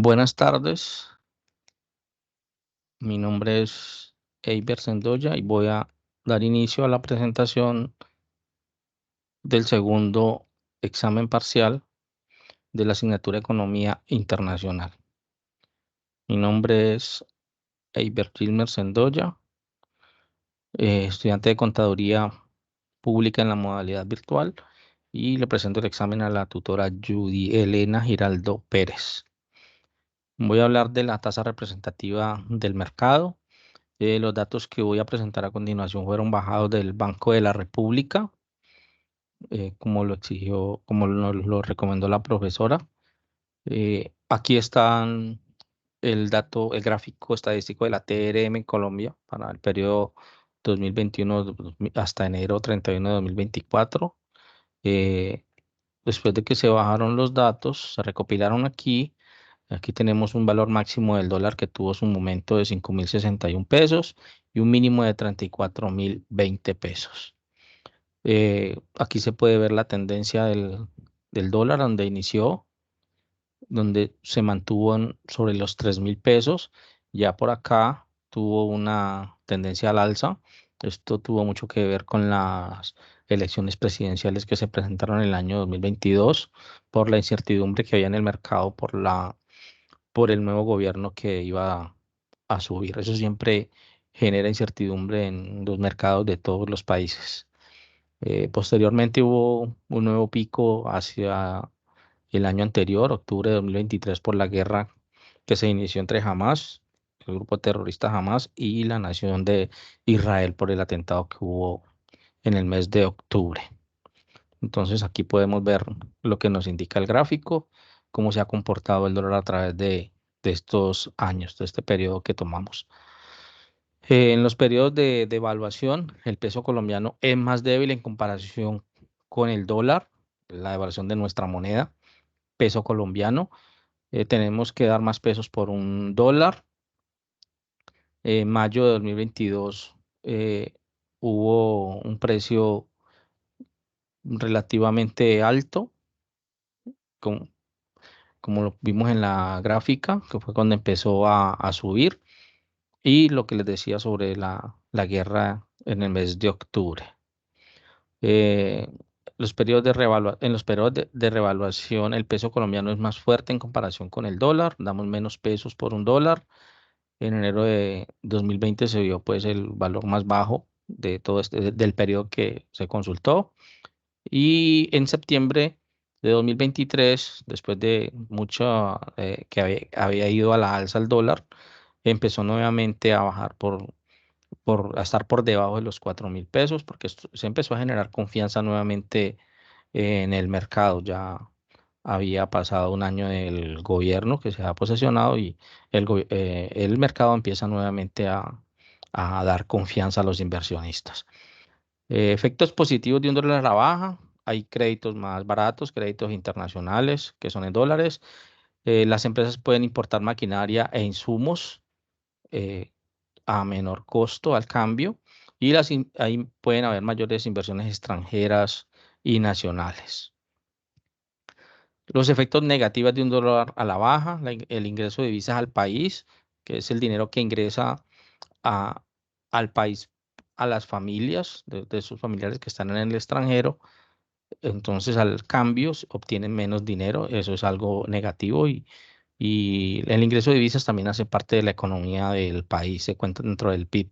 Buenas tardes, mi nombre es Eiber Sendoya y voy a dar inicio a la presentación del segundo examen parcial de la asignatura Economía Internacional. Mi nombre es Eiber Gilmer Sendoya, estudiante de Contaduría Pública en la modalidad virtual y le presento el examen a la tutora Judy Elena Giraldo Pérez. Voy a hablar de la tasa representativa del mercado. Los datos que voy a presentar a continuación fueron bajados del Banco de la República, como lo exigió, como lo recomendó la profesora. Aquí están el gráfico estadístico de la TRM en Colombia para el periodo 2021 hasta enero 31 de 2024. Eh, Después de que se bajaron los datos, se recopilaron aquí. Aquí tenemos un valor máximo del dólar que tuvo su momento de 5.061 pesos y un mínimo de 34.020 pesos. Aquí se puede ver la tendencia del dólar donde inició, donde se mantuvo sobre los 3.000 pesos. Ya por acá tuvo una tendencia al alza. Esto tuvo mucho que ver con las elecciones presidenciales que se presentaron en el año 2022 por la incertidumbre que había en el mercado por el nuevo gobierno que iba a subir. Eso siempre genera incertidumbre en los mercados de todos los países. Posteriormente hubo un nuevo pico hacia el año anterior, octubre de 2023, por la guerra que se inició entre Hamas, el grupo terrorista Hamas, y la nación de Israel por el atentado que hubo en el mes de octubre. Entonces aquí podemos ver lo que nos indica el gráfico, cómo se ha comportado el dólar a través de estos años, de este periodo que tomamos. En los periodos de evaluación, el peso colombiano es más débil en comparación con el dólar, la devaluación de nuestra moneda, peso colombiano. Tenemos que dar más pesos por un dólar. En mayo de 2022 hubo un precio relativamente alto, con como lo vimos en la gráfica, que fue cuando empezó a subir, y lo que les decía sobre la guerra en el mes de octubre. Eh, en los periodos de revaluación, el peso colombiano es más fuerte en comparación con el dólar, damos menos pesos por un dólar. En enero de 2020 se vio pues el valor más bajo de todo del periodo que se consultó. Y en septiembre de 2023, después de mucho que había ido a la alza el dólar, empezó nuevamente a bajar a estar por debajo de los 4.000 pesos, porque se empezó a generar confianza nuevamente en el mercado. Ya había pasado un año del gobierno que se ha posesionado y el mercado empieza nuevamente a dar confianza a los inversionistas. Efectos positivos de un dólar a la baja. Hay créditos más baratos, créditos internacionales que son en dólares. Las empresas pueden importar maquinaria e insumos eh, a menor costo al cambio y ahí pueden haber mayores inversiones extranjeras y nacionales. Los efectos negativos de un dólar a la baja, el ingreso de divisas al país, que es el dinero que ingresa a- al país a las familias de sus familiares que están en el extranjero. Entonces, al cambio obtienen menos dinero, eso es algo negativo y el ingreso de divisas también hace parte de la economía del país, se cuenta dentro del PIB.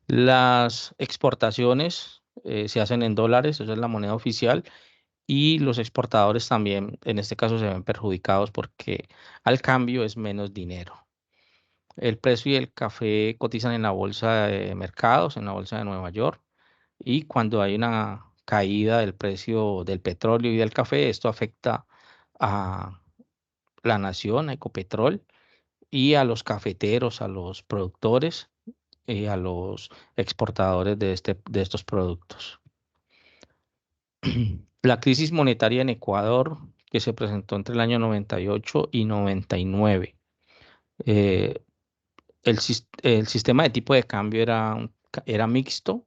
Las exportaciones se hacen en dólares, eso es la moneda oficial, y los exportadores también, en este caso, se ven perjudicados porque al cambio es menos dinero. El precio y el café cotizan en la bolsa de mercados, en la bolsa de Nueva York. Y cuando hay una caída del precio del petróleo y del café, esto afecta a la nación, a Ecopetrol, y a los cafeteros, a los productores y a los exportadores de estos productos. La crisis monetaria en Ecuador, que se presentó entre el año 98 y 99. eh, el sistema de tipo de cambio era mixto,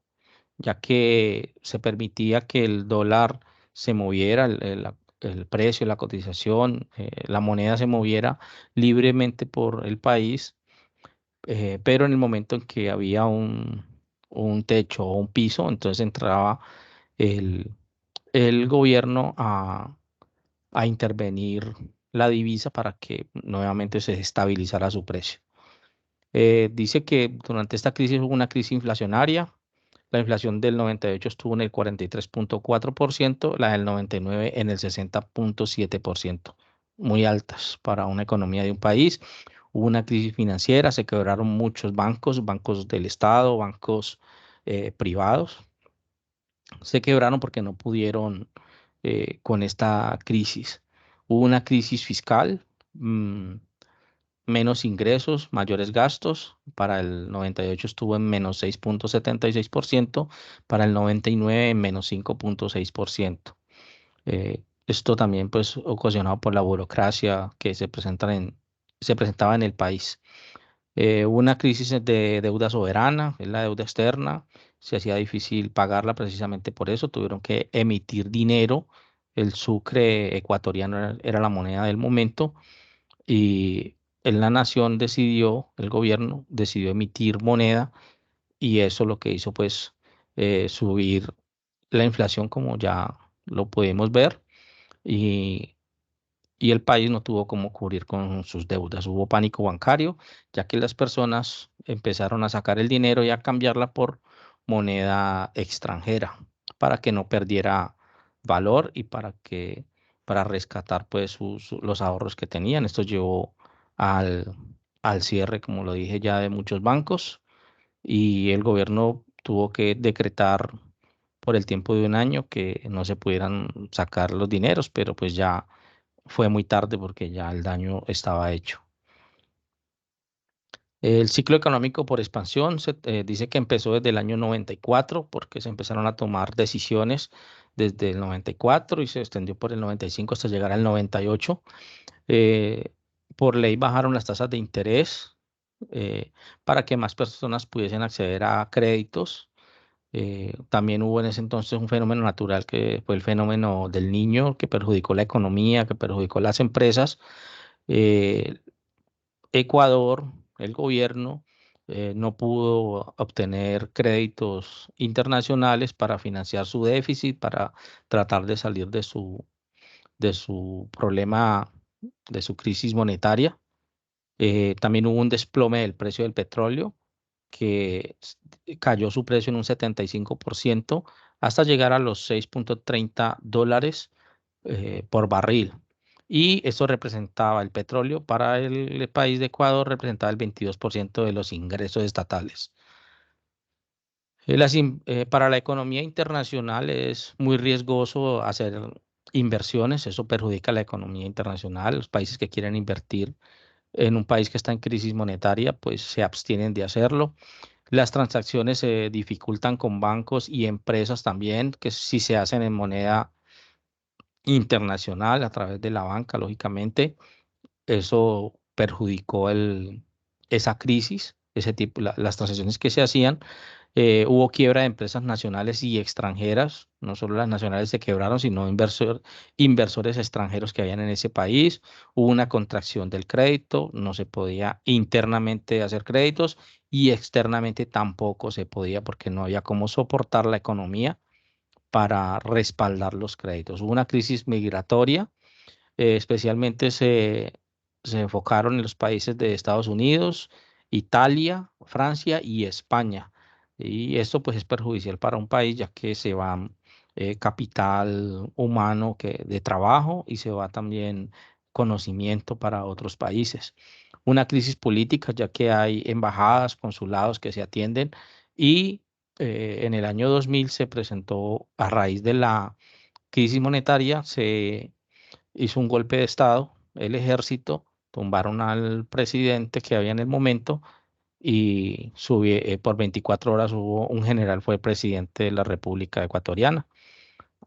ya que se permitía que el dólar se moviera, el precio, la cotización, la moneda se moviera libremente por el país, pero en el momento en que había un techo o un piso, entonces entraba el, el gobierno a intervenir la divisa para que nuevamente se estabilizara su precio. Dice que durante esta crisis hubo una crisis inflacionaria. La inflación del 98 estuvo en el 43,4%, la del 99 en el 60,7%, muy altas para una economía de un país. Hubo una crisis financiera, se quebraron muchos bancos, bancos del Estado, bancos privados. Se quebraron porque no pudieron con esta crisis. Hubo una crisis fiscal. Menos ingresos, mayores gastos. Para el 98 estuvo en menos 6,76%, para el 99 en menos 5,6%. Esto también pues ocasionado por la burocracia que se presentaba en el país. Hubo una crisis de deuda soberana, es la deuda externa, se hacía difícil pagarla precisamente por eso, tuvieron que emitir dinero, el sucre ecuatoriano era la moneda del momento y en la nación decidió, el gobierno decidió emitir moneda y eso lo que hizo pues subir la inflación como ya lo podemos ver y, y el país no tuvo cómo cubrir con sus deudas. Hubo pánico bancario ya que las personas empezaron a sacar el dinero y a cambiarla por moneda extranjera para que no perdiera valor y para rescatar pues los ahorros que tenían. Esto llevó al, al cierre, como lo dije ya, de muchos bancos y el gobierno tuvo que decretar por el tiempo de un año que no se pudieran sacar los dineros, pero pues ya fue muy tarde porque ya el daño estaba hecho. El ciclo económico por expansión dice que empezó desde el año 94 porque se empezaron a tomar decisiones desde el 94 y se extendió por el 95 hasta llegar al 98. Eh, por ley bajaron las tasas de interés para que más personas pudiesen acceder a créditos. También hubo en ese entonces un fenómeno natural que fue el fenómeno del niño que perjudicó la economía, que perjudicó las empresas. Eh, Ecuador, el gobierno, no pudo obtener créditos internacionales para financiar su déficit, para tratar de salir de su problema, de su crisis monetaria. También hubo un desplome del precio del petróleo, que cayó su precio en un 75% hasta llegar a los 6,30 dólares por barril. Y eso representaba el petróleo para el país de Ecuador, representaba el 22% de los ingresos estatales. Para la economía internacional es muy riesgoso hacer inversiones, eso perjudica la economía internacional. Los países que quieren invertir en un país que está en crisis monetaria, pues se abstienen de hacerlo. Las transacciones se dificultan con bancos y empresas también, que si se hacen en moneda internacional a través de la banca, lógicamente, eso perjudicó esa crisis, ese tipo, las transacciones que se hacían. Hubo quiebra de empresas nacionales y extranjeras, no solo las nacionales se quebraron, sino inversores extranjeros que habían en ese país. Hubo una contracción del crédito, no se podía internamente hacer créditos y externamente tampoco se podía porque no había cómo soportar la economía para respaldar los créditos. Hubo una crisis migratoria, especialmente se enfocaron en los países de Estados Unidos, Italia, Francia y España. Y esto pues es perjudicial para un país ya que se va capital humano de trabajo y se va también conocimiento para otros países. Una crisis política ya que hay embajadas, consulados que se atienden y en el año 2000 se presentó a raíz de la crisis monetaria, se hizo un golpe de Estado, el ejército, tumbaron al presidente que había en el momento y por 24 horas hubo un general, fue presidente de la República Ecuatoriana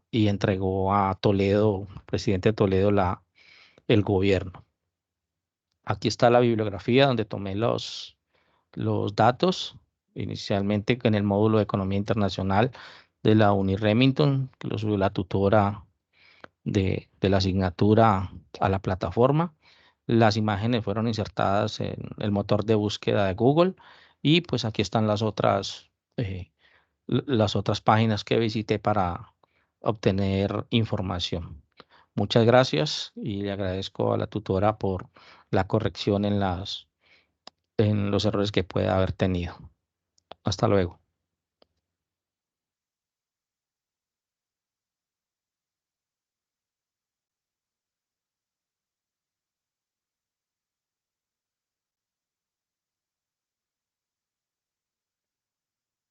y entregó a Toledo, presidente de Toledo, el gobierno. Aquí está la bibliografía donde tomé los datos, inicialmente en el módulo de Economía Internacional de la Uni Remington, que lo subió la tutora de la asignatura a la plataforma. Las imágenes fueron insertadas en el motor de búsqueda de Google y pues aquí están las otras páginas que visité para obtener información. Muchas gracias y le agradezco a la tutora por la corrección en los errores que pueda haber tenido. Hasta luego.